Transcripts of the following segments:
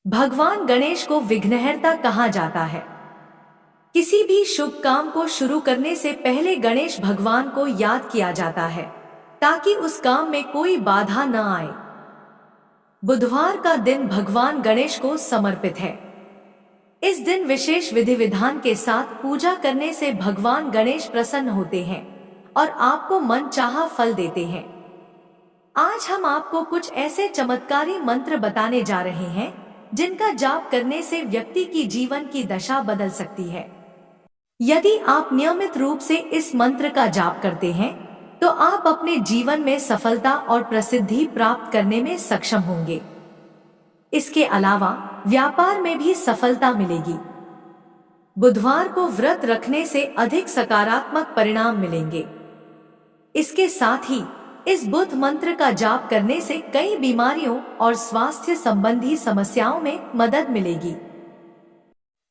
भगवान गणेश को विघ्नहर्ता कहा जाता है। किसी भी शुभ काम को शुरू करने से पहले गणेश भगवान को याद किया जाता है ताकि उस काम में कोई बाधा न आए। बुधवार का दिन भगवान गणेश को समर्पित है। इस दिन विशेष विधि विधान के साथ पूजा करने से भगवान गणेश प्रसन्न होते हैं और आपको मनचाहा फल देते हैं। आज हम आपको कुछ ऐसे चमत्कारी मंत्र बताने जा रहे हैं जिनका जाप करने से व्यक्ति की जीवन की दशा बदल सकती है। यदि आप नियमित रूप से इस मंत्र का जाप करते हैं तो आप अपने जीवन में सफलता और प्रसिद्धि प्राप्त करने में सक्षम होंगे। इसके अलावा व्यापार में भी सफलता मिलेगी। बुधवार को व्रत रखने से अधिक सकारात्मक परिणाम मिलेंगे। इसके साथ ही इस बुध मंत्र का जाप करने से कई बीमारियों और स्वास्थ्य संबंधी समस्याओं में मदद मिलेगी।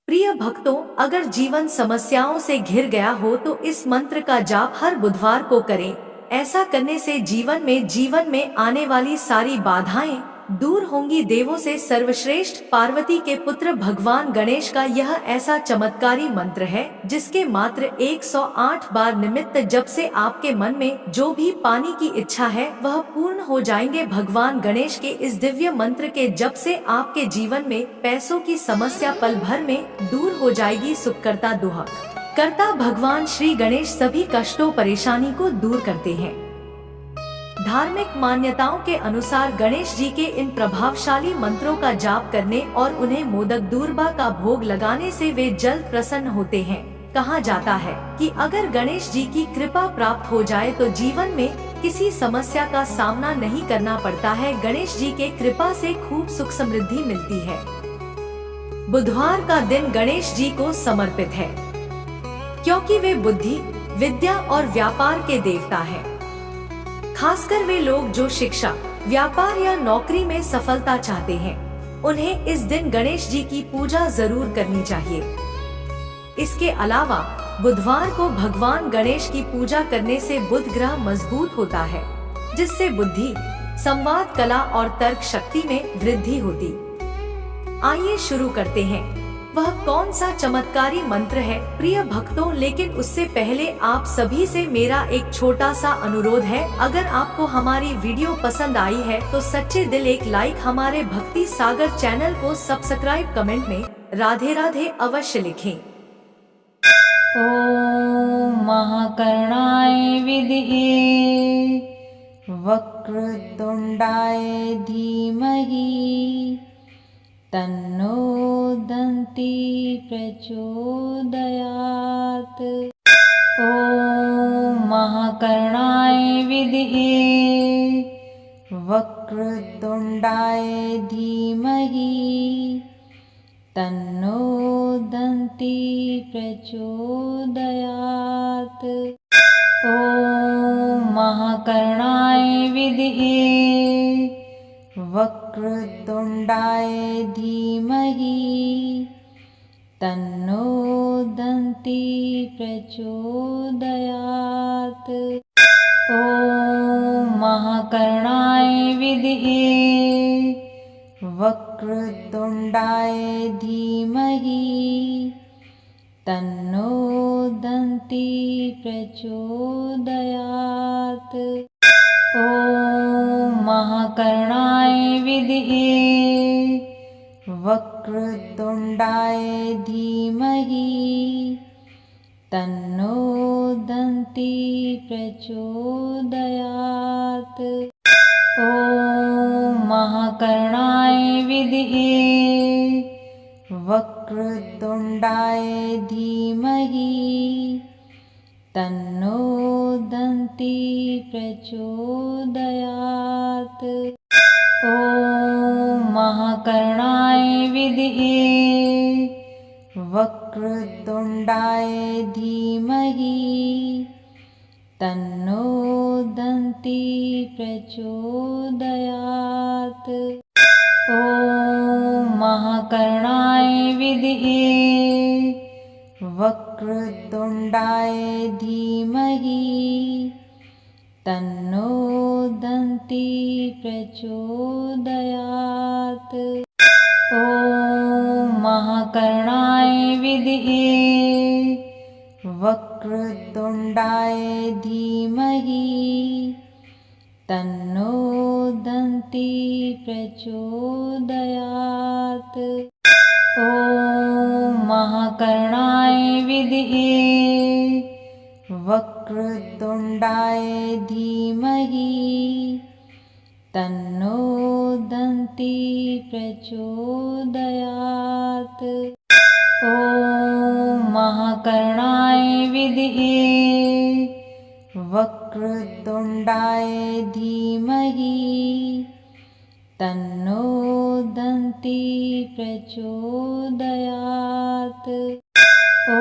प्रिय भक्तों, अगर जीवन समस्याओं से घिर गया हो तो इस मंत्र का जाप हर बुधवार को करें। ऐसा करने से जीवन में आने वाली सारी बाधाएं दूर होंगी। देवों से सर्वश्रेष्ठ पार्वती के पुत्र भगवान गणेश का यह ऐसा चमत्कारी मंत्र है जिसके मात्र 108 बार निमित्त जप से आपके मन में जो भी पाने की इच्छा है वह पूर्ण हो जाएंगे। भगवान गणेश के इस दिव्य मंत्र के जप से आपके जीवन में पैसों की समस्या पल भर में दूर हो जाएगी। सुखकर्ता दुहक कर्ता भगवान श्री गणेश सभी कष्टों परेशानी को दूर करते हैं। धार्मिक मान्यताओं के अनुसार गणेश जी के इन प्रभावशाली मंत्रों का जाप करने और उन्हें मोदक दूर्बा का भोग लगाने से वे जल्द प्रसन्न होते हैं। कहा जाता है कि अगर गणेश जी की कृपा प्राप्त हो जाए तो जीवन में किसी समस्या का सामना नहीं करना पड़ता है। गणेश जी के कृपा से खूब सुख समृद्धि मिलती है। बुधवार का दिन गणेश जी को समर्पित है क्योंकि वे बुद्धि, विद्या और व्यापार के देवता हैं। खासकर वे लोग जो शिक्षा, व्यापार या नौकरी में सफलता चाहते हैं, उन्हें इस दिन गणेश जी की पूजा जरूर करनी चाहिए। इसके अलावा बुधवार को भगवान गणेश की पूजा करने से बुध ग्रह मजबूत होता है जिससे बुद्धि, संवाद कला और तर्क शक्ति में वृद्धि होती। आइए शुरू करते हैं। वह कौन सा चमत्कारी मंत्र है प्रिय भक्तों, लेकिन उससे पहले आप सभी से मेरा एक छोटा सा अनुरोध है। अगर आपको हमारी वीडियो पसंद आई है तो सच्चे दिल एक लाइक, हमारे भक्ति सागर चैनल को सब्सक्राइब, कमेंट में राधे राधे अवश्य लिखें। ओम महाकर्णाय विद्महे वक्रतुंडाय धीमहि तन्नो दन्ती प्रचोदयात्। ओम महाकर्णाय विद्महे वक्रतुंडाय धीमहि तन्नो दन्ती प्रचोदयात्। ओम महाकर्णाय विद्महे वक्रतुंडाय धीमहि तन्नो दन्ती प्रचोदयात्। ओम महाकर्णाय विद्महे वक्रतुंडाय धीमहि तन्नो दन्ती प्रचोदयात्। ओम महाकर्णाय विद्महे वक्रतुंडाय धीमहि तन्नो दन्ती प्रचोदयात्। ओम महाकर्णाय विद्महे वक्रतुंडाय धीमहि तन्नो दन्ती प्रचोदयात्। ओम महाकर्णाय विद्महे वक्रतुंडाय धीमहि तन्नो दन्ती प्रचोदयात्। ओम महाकर्णाय विद्महे वक्रतुंडाय धीमहि तन्नो दन्ती प्रचोदयात्। ओम तन्नो दन्ती प्रचोदयात्। ॐ महाकर्णाय विद्महे वक्रतुण्डाय धीमहि तन्नो दन्ती प्रचोदयात्। ॐ महाकर्णाय विद्महे वक्रतुण्डाय धीमहि तन्नो दन्ती प्रचोदयात्। ॐ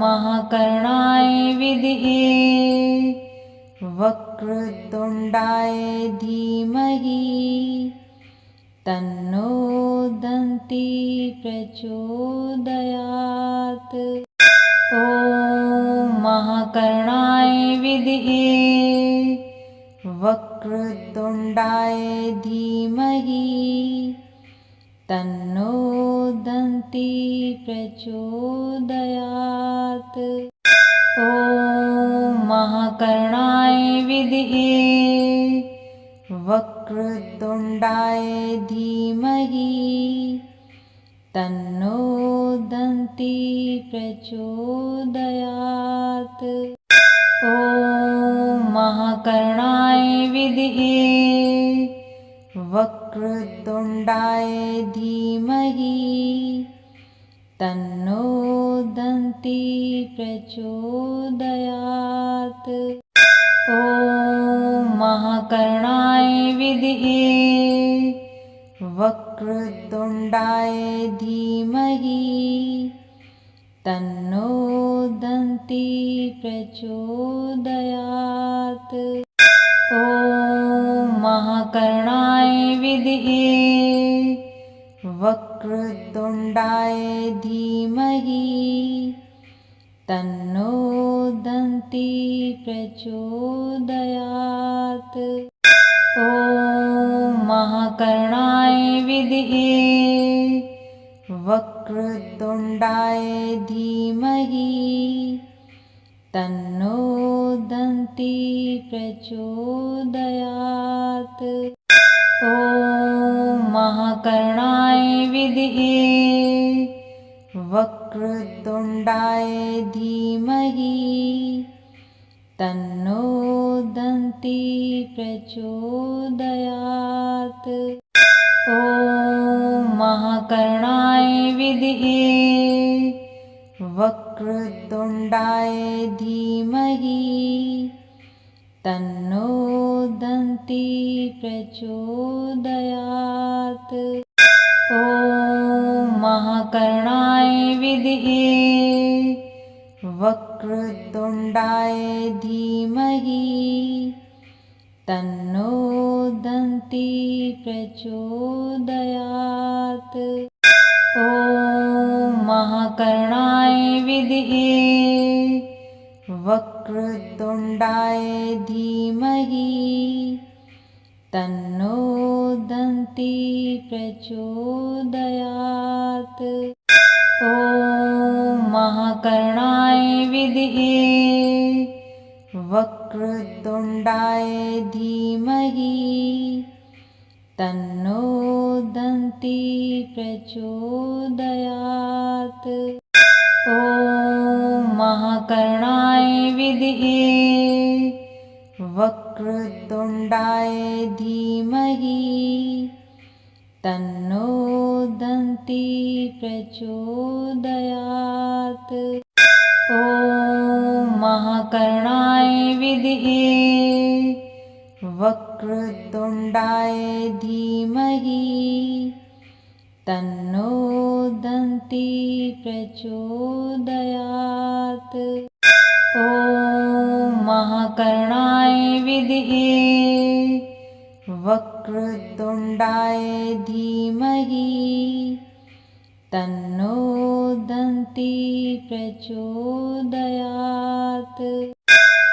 महाकर्णाय विद्महे वक्रतुण्डाय धीमहि तन्नो दन्ती प्रचोदयात्। ॐ महाकर्णाय विद्महे वक्रतुण्डाय धीमहि तन्नो दन्ती प्रचोदयात्। ॐ महाकर्णाय विद्महे वक्रतुण्डाय धीमहि तन्नो दन्ती प्रचोदयात्। ॐ महाकर्णाय विद्महे वक्रतुण्डाय धीमहि तन्नो दन्ती प्रचोदयात्। ॐ महाकर्णाय विद्महे वक्रतुण्डाय धीमहि तन्नो दन्ती प्रचोदयात्। ॐ महाकर्णाय विद्महे वक्रतुण्डाय धीमहि तन्नो दन्ती प्रचोदयात्। ॐ महाकर्णाय विद्महे वक्रतुण्डाय धीमहि तन्नो दन्ती प्रचोदयात्। ॐ महाकर्णाय विद्महे वक्रतुण्डाय धीमहि तन्नो दन्ती प्रचोदयात्। ॐ महाकर्णाय विद्महे वक्रतुण्डाय धीमहि तन्नो दन्ती प्रचोदयात्। ॐ महाकर्णाय विद्महे वक्रतुण्डाय धीमहि तन्नो दन्ती प्रचोदयात्। ॐ महाकर्णाय विद्महे वक्रतुण्डाय धीमहि तन्नो दन्ती प्रचोदयात्। ॐ महाकर्णाय विद्महे वक्रतुण्डाय धीमहि तन्नो दन्ती प्रचोदयात्। ॐ महाकर्णाय विद्महे वक्रतुण्डाय धीमहि तन्नो दन्ती प्रचोदयात्। ॐ महाकर्णाय विद्महे वक्रतुण्डाय धीमहि तन्नो दन्ती प्रचोदयात्। ॐ महाकर्णाय विद्महे वक्रतुण्डाय धीमहि तन्नो दन्ती प्रचोदयात्।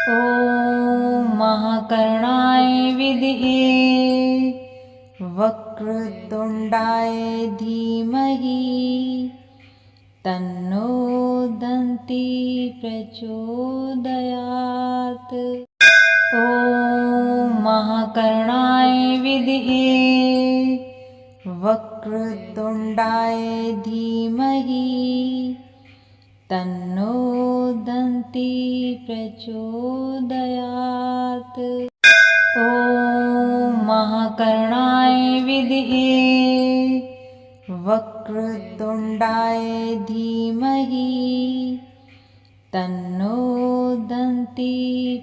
ॐ महाकर्णाय विद्महे वक्रतुण्डाय धीमहि तन्नो दन्ती प्रचोदयात्। ॐ महाकर्णाय विद्महे वक्रतुण्डाय धीमहि तन्नो दन्ती प्रचोदयात्। ॐ महाकर्णाय विद्महे वक्रतुण्डाय धीमहि तन्नो दन्ती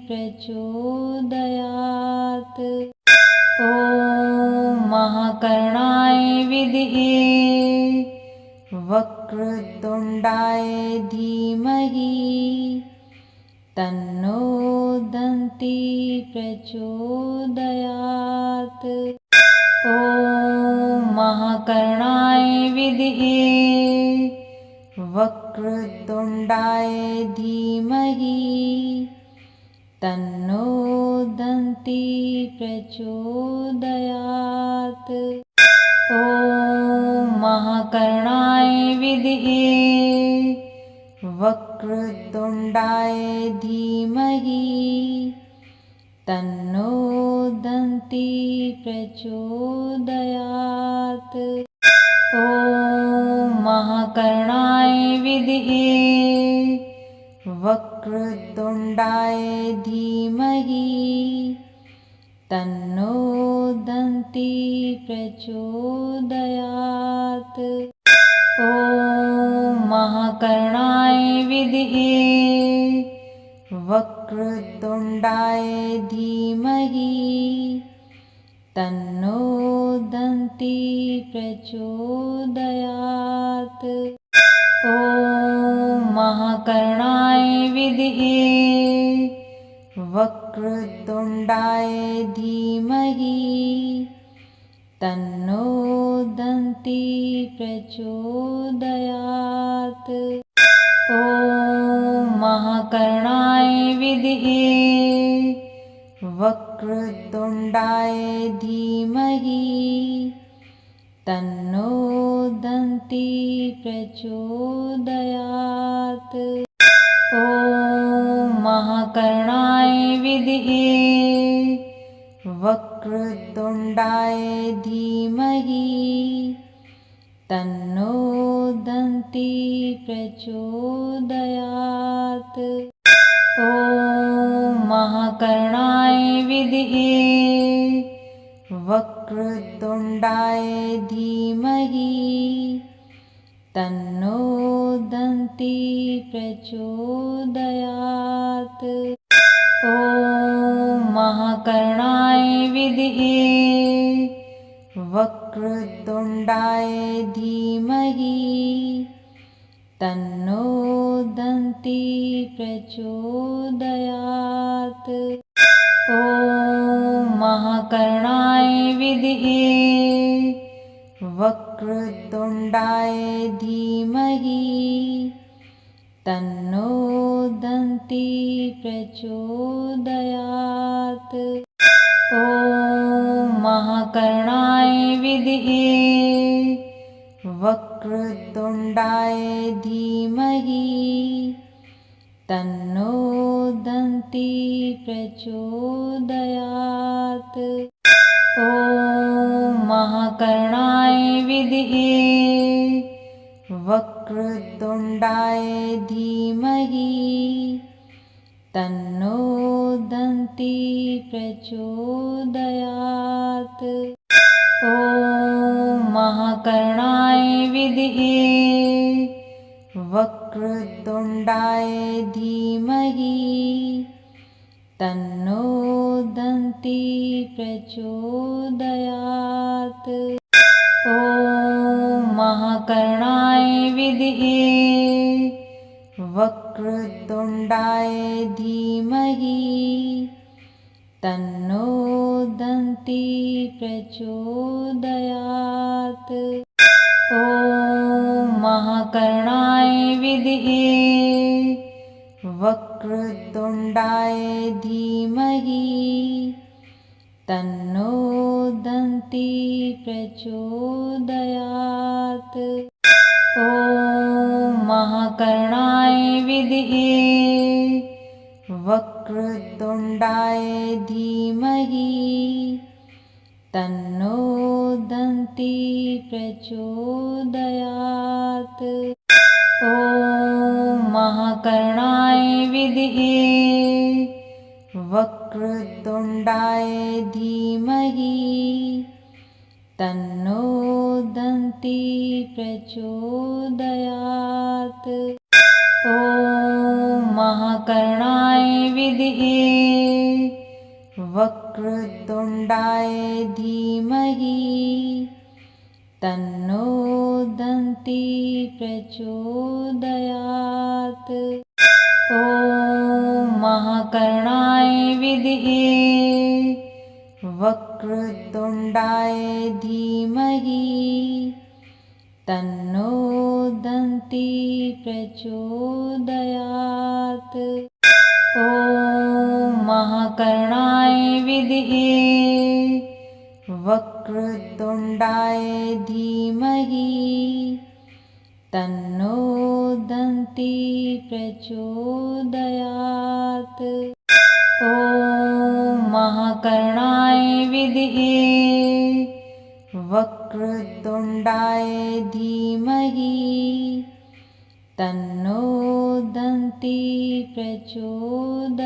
प्रचोदयात्। ॐ महाकर्णाय विद्महे वक्रतुण्डाय धीमहि तन्नो दन्ती प्रचोदयात्। ॐ महाकर्णाय विद्महे वक्रतुण्डाय धीमहि तन्नो दन्ती प्रचोदयात्। ॐ महाकर्णाय विद्महे वक्रतुण्डाय धीमहि तन्नो दन्ती प्रचोदयात्। ॐ महाकर्णाय विद्महे वक्रतुण्डाय धीमहि तन्नो दन्ती प्रचोदयात्। ॐ महाकर्णाय विद्महे वक्रतुण्डाय धीमहि तन्नो दन्ती प्रचोदयात्। ॐ महाकर्णाय विद्महे वक्रतुण्डाय धीमहि तन्नो दन्ती प्रचोदयात्। ॐ महाकर्णाय विद्महे वक्रतुण्डाय धीमहि तन्नो दन्ती प्रचोदयात्। ॐ महाकर्णाय विद्महे वक्रतुण्डाय धीमहि तन्नो दन्ती प्रचोदयात्। ॐ महाकर्णाय विद्महे वक्रतुण्डाय धीमहि तन्नो दन्ती प्रचोदयात्। ॐ महाकर्णाय विद्महे वक्रतुण्डाय धीमहि तन्नो दन्ती प्रचोदयात्। ॐ महाकर्णाय विद्महे वक्रतुण्डाय धीमहि तन्नो दन्ती प्रचोदयात्। ॐ महाकर्णाय विद्महे वक्रतुण्डाय धीमहि तन्नो दन्ती प्रचोदयात्। ॐ महाकर्णाय विद्महे वक्रतुण्डाय धीमहि तन्नो दन्ती प्रचोदयात्। ॐ महाकर्णाय विद्महे वक्रतुण्डाय धीमहि तन्नो दन्ती प्रचोदयात्। ॐ महाकर्णाय विद्महे वक्रतुण्डाय धीमहि तन्नो दन्ती प्रचोदयात्। ॐ महाकर्णाय विद्महे वक्रतुण्डाय धीमहि तन्नो दन्ती प्रचोदयात्। ॐ महाकर्णाय विद्महे वक्रतुण्डाय वक्रतुण्डाय धीमहि तन्नो दन्ती प्रचोदयात्। ॐ महाकर्णाय विद्महे वक्रतुण्डाय धीमहि तन्नो दन्ती प्रचोदयात्। ॐ महाकर्णाय विद्महे वक्रतुण्डाय धीमहि तन्नो दन्ती प्रचोदयात्। ॐ महाकर्णाय विद्महे वक्रतुण्डाय धीमहि तन्नो दन्ती प्रचोदयात्। ॐ महाकर्णाय विद्महे वक्रतुण्डाय धीमहि तन्नो दन्ती प्रचोदयात्। ॐ महाकर्णाय विद्महे वक्रतुण्डाय धीमहि तन्नो दन्ती प्रचोदयात्।